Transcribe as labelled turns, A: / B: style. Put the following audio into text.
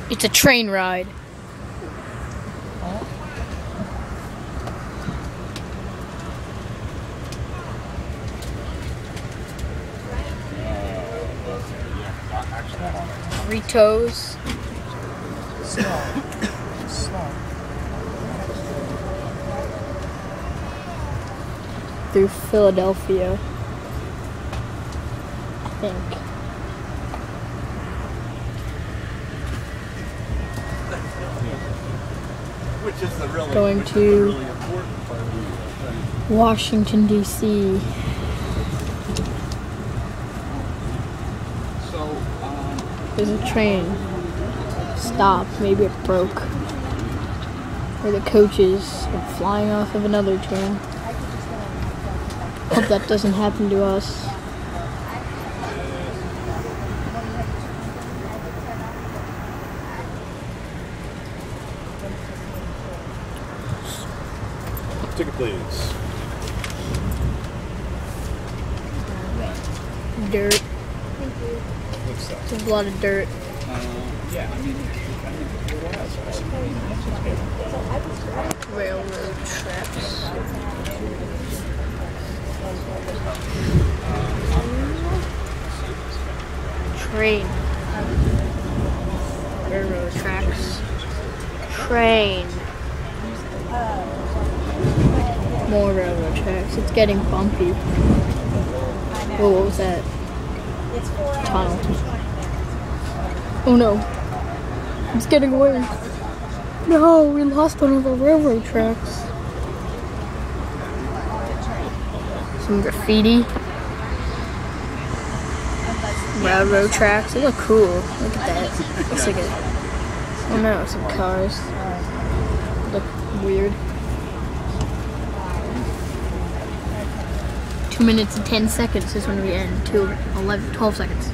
A: It's a train ride. Three toes. Through Philadelphia, I think.
B: Which is the really,
A: Going to
B: really important part of the
A: Washington, D.C.
B: So,
A: There's a train stop. Maybe it broke. Or the coaches are flying off of another train. Hope that doesn't happen to us.
B: ticket please.
A: Dirt.
C: Thank you.
B: What's that?
A: There's a lot of dirt.
B: Yeah, I mean,
A: Railroad tracks. Train. Railroad tracks. Train. More railroad tracks. It's getting bumpy. Whoa, what was that? Tunnel. Oh no. It's getting worse. No, we lost one of our railroad tracks. Some graffiti. Railroad tracks. They look cool. Look at that. Looks like a... Oh no, some cars. Look weird. 2 minutes and 10 seconds is when we end. 12 seconds.